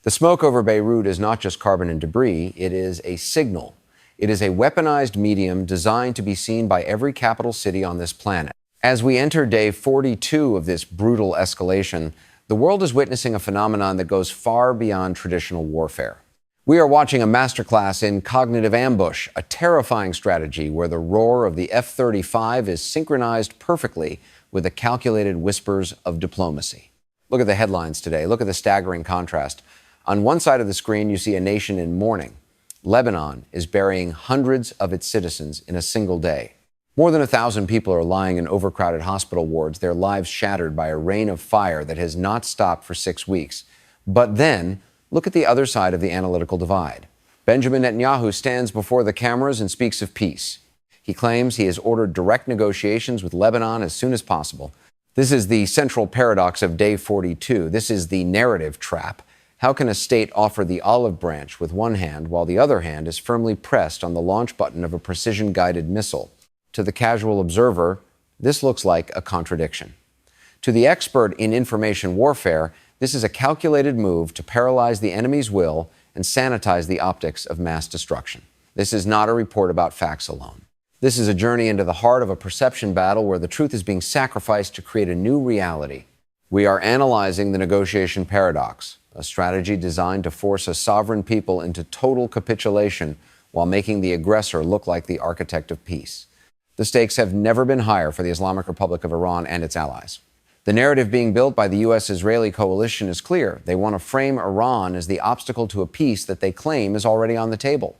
The smoke over Beirut is not just carbon and debris, it is a signal. It is a weaponized medium designed to be seen by every capital city on this planet. As we enter day 42 of this brutal escalation, the world is witnessing a phenomenon that goes far beyond traditional warfare. We are watching a masterclass in cognitive ambush, a terrifying strategy where the roar of the F-35 is synchronized perfectly with the calculated whispers of diplomacy. Look at the headlines today. Look at the staggering contrast. On one side of the screen, you see a nation in mourning. Lebanon is burying hundreds of its citizens in a single day. More than 1,000 people are lying in overcrowded hospital wards, their lives shattered by a rain of fire that has not stopped for 6 weeks. But then, look at the other side of the analytical divide. Benjamin Netanyahu stands before the cameras and speaks of peace. He claims he has ordered direct negotiations with Lebanon as soon as possible. This is the central paradox of day 42. This is the narrative trap. How can a state offer the olive branch with one hand while the other hand is firmly pressed on the launch button of a precision-guided missile? To the casual observer, this looks like a contradiction. To the expert in information warfare, this is a calculated move to paralyze the enemy's will and sanitize the optics of mass destruction. This is not a report about facts alone. This is a journey into the heart of a perception battle where the truth is being sacrificed to create a new reality. We are analyzing the negotiation paradox, a strategy designed to force a sovereign people into total capitulation while making the aggressor look like the architect of peace. The stakes have never been higher for the Islamic Republic of Iran and its allies. The narrative being built by the U.S.-Israeli coalition is clear. They want to frame Iran as the obstacle to a peace that they claim is already on the table.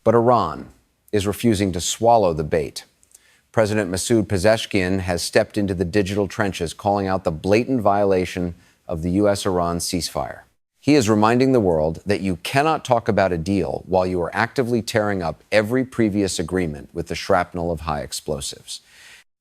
But Iran is refusing to swallow the bait. President Masoud Pezeshkian has stepped into the digital trenches, calling out the blatant violation of the U.S.-Iran ceasefire. He is reminding the world that you cannot talk about a deal while you are actively tearing up every previous agreement with the shrapnel of high explosives.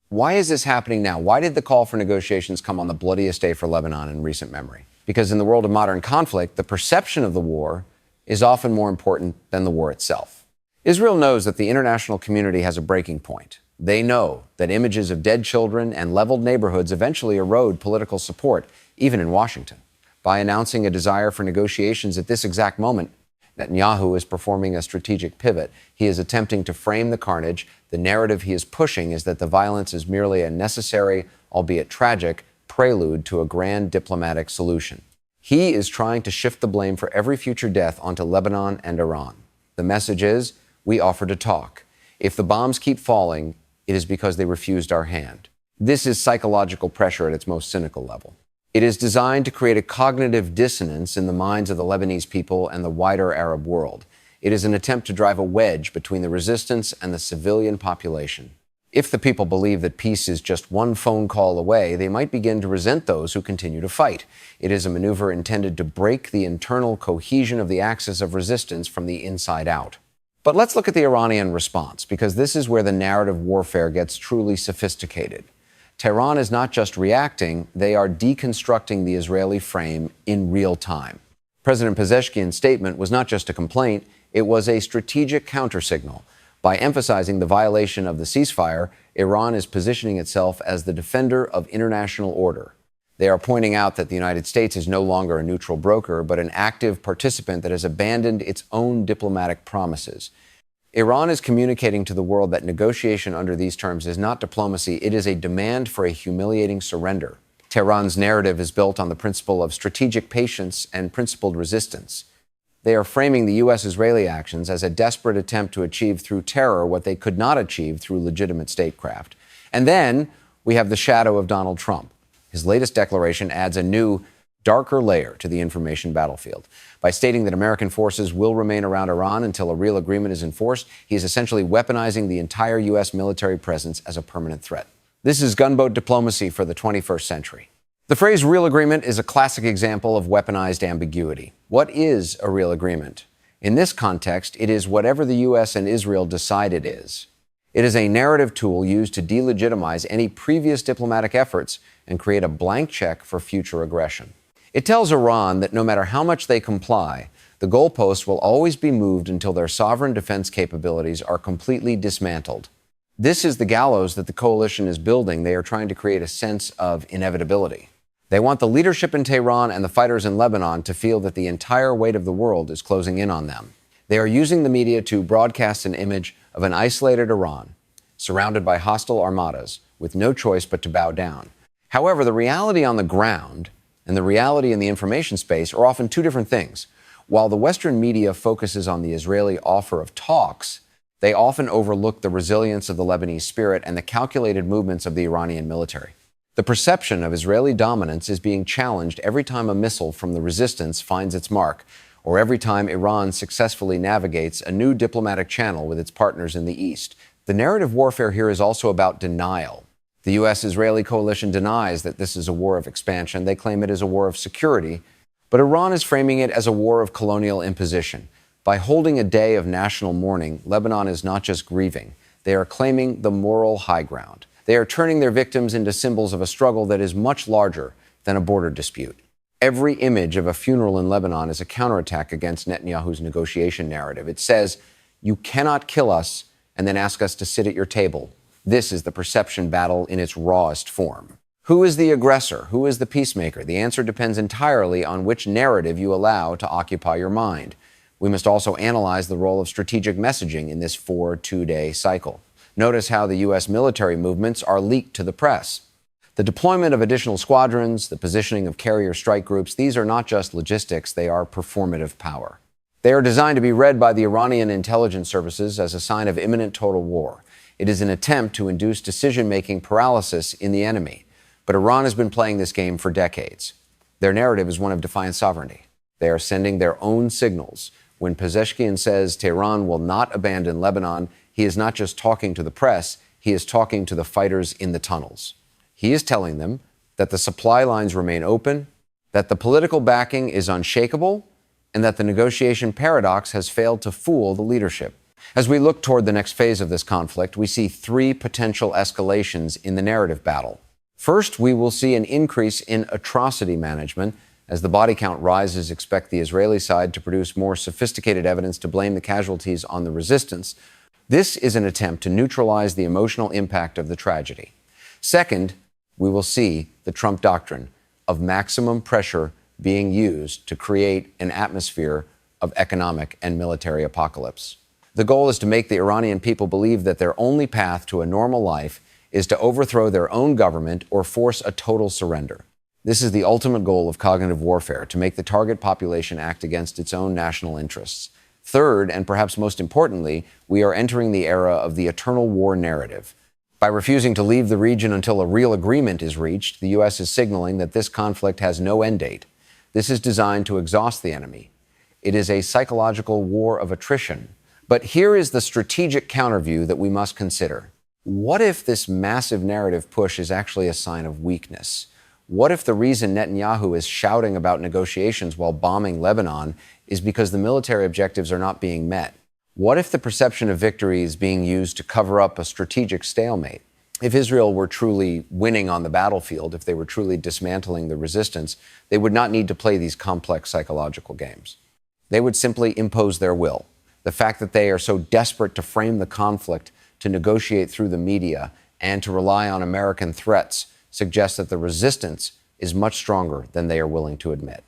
Why is this happening now? Why did the call for negotiations come on the bloodiest day for Lebanon in recent memory? Because in the world of modern conflict, the perception of the war is often more important than the war itself. Israel knows that the international community has a breaking point. They know that images of dead children and leveled neighborhoods eventually erode political support, even in Washington. By announcing a desire for negotiations at this exact moment, Netanyahu is performing a strategic pivot. He is attempting to frame the carnage. The narrative he is pushing is that the violence is merely a necessary, albeit tragic, prelude to a grand diplomatic solution. He is trying to shift the blame for every future death onto Lebanon and Iran. The message is, we offer to talk. If the bombs keep falling, it is because they refused our hand. This is psychological pressure at its most cynical level. It is designed to create a cognitive dissonance in the minds of the Lebanese people and the wider Arab world. It is an attempt to drive a wedge between the resistance and the civilian population. If the people believe that peace is just one phone call away, they might begin to resent those who continue to fight. It is a maneuver intended to break the internal cohesion of the axis of resistance from the inside out. But let's look at the Iranian response, because this is where the narrative warfare gets truly sophisticated. Tehran is not just reacting, they are deconstructing the Israeli frame in real time. President Pezeshkian's statement was not just a complaint, it was a strategic countersignal. By emphasizing the violation of the ceasefire, Iran is positioning itself as the defender of international order. They are pointing out that the United States is no longer a neutral broker, but an active participant that has abandoned its own diplomatic promises. Iran is communicating to the world that negotiation under these terms is not diplomacy, it is a demand for a humiliating surrender. Tehran's narrative is built on the principle of strategic patience and principled resistance. They are framing the U.S.-Israeli actions as a desperate attempt to achieve through terror what they could not achieve through legitimate statecraft. And then we have the shadow of Donald Trump. His latest declaration adds a new, darker layer to the information battlefield. By stating that American forces will remain around Iran until a real agreement is enforced, he is essentially weaponizing the entire U.S. military presence as a permanent threat. This is gunboat diplomacy for the 21st century. The phrase real agreement is a classic example of weaponized ambiguity. What is a real agreement? In this context, it is whatever the U.S. and Israel decide it is. It is a narrative tool used to delegitimize any previous diplomatic efforts and create a blank check for future aggression. It tells Iran that no matter how much they comply, the goalposts will always be moved until their sovereign defense capabilities are completely dismantled. This is the gallows that the coalition is building. They are trying to create a sense of inevitability. They want the leadership in Tehran and the fighters in Lebanon to feel that the entire weight of the world is closing in on them. They are using the media to broadcast an image of an isolated Iran, surrounded by hostile armadas, with no choice but to bow down. However, the reality on the ground and the reality in the information space are often two different things. While the Western media focuses on the Israeli offer of talks, they often overlook the resilience of the Lebanese spirit and the calculated movements of the Iranian military. The perception of Israeli dominance is being challenged every time a missile from the resistance finds its mark, or every time Iran successfully navigates a new diplomatic channel with its partners in the East. The narrative warfare here is also about denial. The U.S.-Israeli coalition denies that this is a war of expansion. They claim it is a war of security. But Iran is framing it as a war of colonial imposition. By holding a day of national mourning, Lebanon is not just grieving. They are claiming the moral high ground. They are turning their victims into symbols of a struggle that is much larger than a border dispute. Every image of a funeral in Lebanon is a counterattack against Netanyahu's negotiation narrative. It says, "You cannot kill us and then ask us to sit at your table." This is the perception battle in its rawest form. Who is the aggressor? Who is the peacemaker? The answer depends entirely on which narrative you allow to occupy your mind. We must also analyze the role of strategic messaging in this 4-2-day cycle. Notice how the U.S. military movements are leaked to the press. The deployment of additional squadrons, the positioning of carrier strike groups, these are not just logistics, they are performative power. They are designed to be read by the Iranian intelligence services as a sign of imminent total war. It is an attempt to induce decision-making paralysis in the enemy. But Iran has been playing this game for decades. Their narrative is one of defiant sovereignty. They are sending their own signals. When Pezeshkian says Tehran will not abandon Lebanon, he is not just talking to the press, he is talking to the fighters in the tunnels. He is telling them that the supply lines remain open, that the political backing is unshakable, and that the negotiation paradox has failed to fool the leadership. As we look toward the next phase of this conflict, we see three potential escalations in the narrative battle. First, we will see an increase in atrocity management. As the body count rises, expect the Israeli side to produce more sophisticated evidence to blame the casualties on the resistance. This is an attempt to neutralize the emotional impact of the tragedy. Second, we will see the Trump doctrine of maximum pressure being used to create an atmosphere of economic and military apocalypse. The goal is to make the Iranian people believe that their only path to a normal life is to overthrow their own government or force a total surrender. This is the ultimate goal of cognitive warfare, to make the target population act against its own national interests. Third, and perhaps most importantly, we are entering the era of the eternal war narrative. By refusing to leave the region until a real agreement is reached, the U.S. is signaling that this conflict has no end date. This is designed to exhaust the enemy. It is a psychological war of attrition. But here is the strategic counterview that we must consider. What if this massive narrative push is actually a sign of weakness? What if the reason Netanyahu is shouting about negotiations while bombing Lebanon is because the military objectives are not being met? What if the perception of victory is being used to cover up a strategic stalemate? If Israel were truly winning on the battlefield, if they were truly dismantling the resistance, they would not need to play these complex psychological games. They would simply impose their will. The fact that they are so desperate to frame the conflict, to negotiate through the media, and to rely on American threats suggests that the resistance is much stronger than they are willing to admit.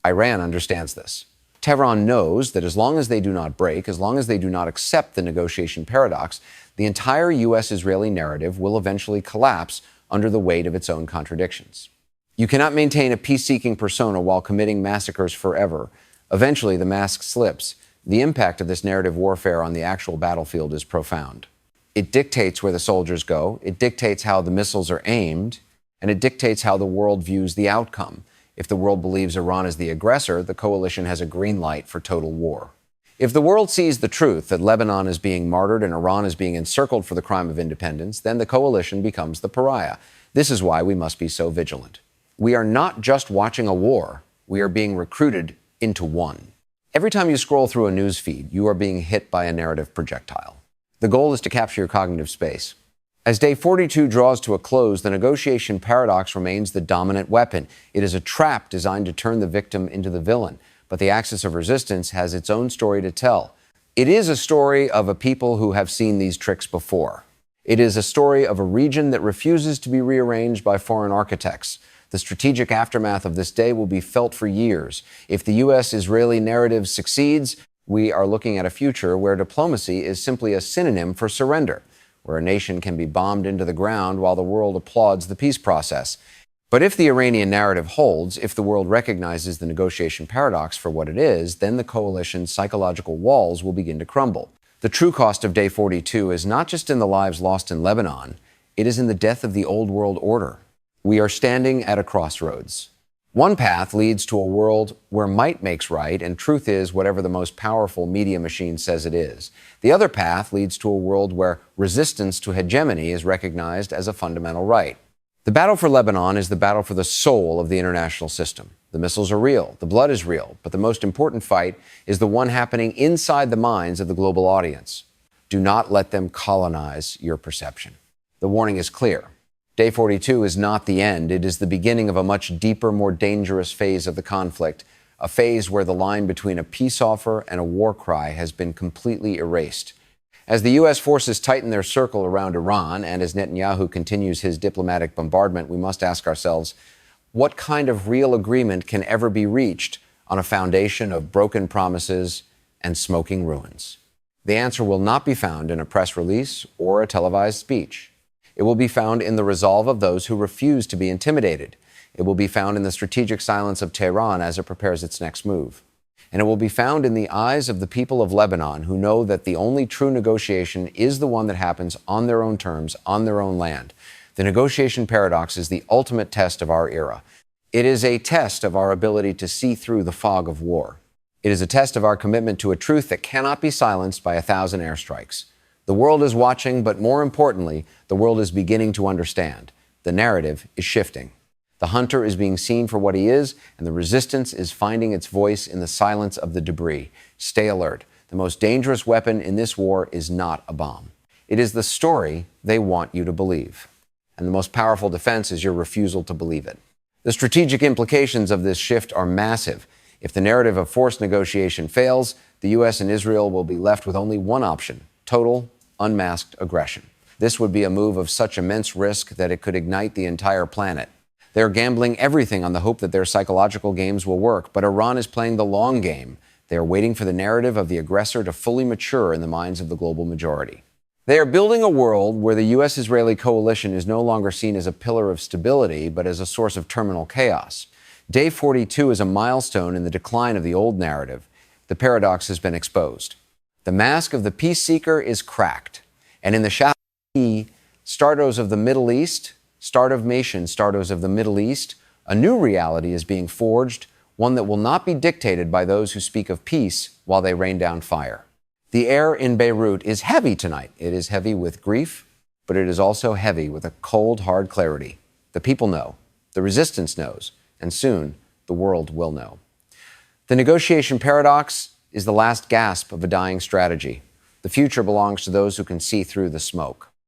Iran understands this. Tehran knows that as long as they do not break, as long as they do not accept the negotiation paradox, the entire U.S.-Israeli narrative will eventually collapse under the weight of its own contradictions. You cannot maintain a peace-seeking persona while committing massacres forever. Eventually, the mask slips. The impact of this narrative warfare on the actual battlefield is profound. It dictates where the soldiers go, it dictates how the missiles are aimed, and it dictates how the world views the outcome. If the world believes Iran is the aggressor, the coalition has a green light for total war. If the world sees the truth that Lebanon is being martyred and Iran is being encircled for the crime of independence, then the coalition becomes the pariah. This is why we must be so vigilant. We are not just watching a war, we are being recruited into one. Every time you scroll through a news feed, you are being hit by a narrative projectile. The goal is to capture your cognitive space. As day 42 draws to a close, the negotiation paradox remains the dominant weapon. It is a trap designed to turn the victim into the villain. But the axis of resistance has its own story to tell. It is a story of a people who have seen these tricks before. It is a story of a region that refuses to be rearranged by foreign architects. The strategic aftermath of this day will be felt for years. If the U.S.-Israeli narrative succeeds, we are looking at a future where diplomacy is simply a synonym for surrender, where a nation can be bombed into the ground while the world applauds the peace process. But if the Iranian narrative holds, if the world recognizes the negotiation paradox for what it is, then the coalition's psychological walls will begin to crumble. The true cost of Day 42 is not just in the lives lost in Lebanon, it is in the death of the old world order. We are standing at a crossroads. One path leads to a world where might makes right and truth is whatever the most powerful media machine says it is. The other path leads to a world where resistance to hegemony is recognized as a fundamental right. The battle for Lebanon is the battle for the soul of the international system. The missiles are real, the blood is real, but the most important fight is the one happening inside the minds of the global audience. Do not let them colonize your perception. The warning is clear. Day 42 is not the end. It is the beginning of a much deeper, more dangerous phase of the conflict, a phase where the line between a peace offer and a war cry has been completely erased. As the U.S. forces tighten their circle around Iran and as Netanyahu continues his diplomatic bombardment, we must ask ourselves, what kind of real agreement can ever be reached on a foundation of broken promises and smoking ruins? The answer will not be found in a press release or a televised speech. It will be found in the resolve of those who refuse to be intimidated. It will be found in the strategic silence of Tehran as it prepares its next move. And it will be found in the eyes of the people of Lebanon who know that the only true negotiation is the one that happens on their own terms, on their own land. The negotiation paradox is the ultimate test of our era. It is a test of our ability to see through the fog of war. It is a test of our commitment to a truth that cannot be silenced by 1,000 airstrikes. The world is watching, but more importantly, the world is beginning to understand. The narrative is shifting. The hunter is being seen for what he is, and the resistance is finding its voice in the silence of the debris. Stay alert. The most dangerous weapon in this war is not a bomb. It is the story they want you to believe. And the most powerful defense is your refusal to believe it. The strategic implications of this shift are massive. If the narrative of forced negotiation fails, the U.S. and Israel will be left with only one option: total, unmasked aggression. This would be a move of such immense risk that it could ignite the entire planet. They're gambling everything on the hope that their psychological games will work, but Iran is playing the long game. They are waiting for the narrative of the aggressor to fully mature in the minds of the global majority. They are building a world where the U.S.-Israeli coalition is no longer seen as a pillar of stability, but as a source of terminal chaos. Day 42 is a milestone in the decline of the old narrative. The paradox has been exposed. The mask of the peace seeker is cracked. And in the Shah-e, Stardos of the Middle East, Stardos of the Middle East, a new reality is being forged, one that will not be dictated by those who speak of peace while they rain down fire. The air in Beirut is heavy tonight. It is heavy with grief, but it is also heavy with a cold, hard clarity. The people know, the resistance knows, and soon the world will know. The negotiation paradox is the last gasp of a dying strategy. The future belongs to those who can see through the smoke.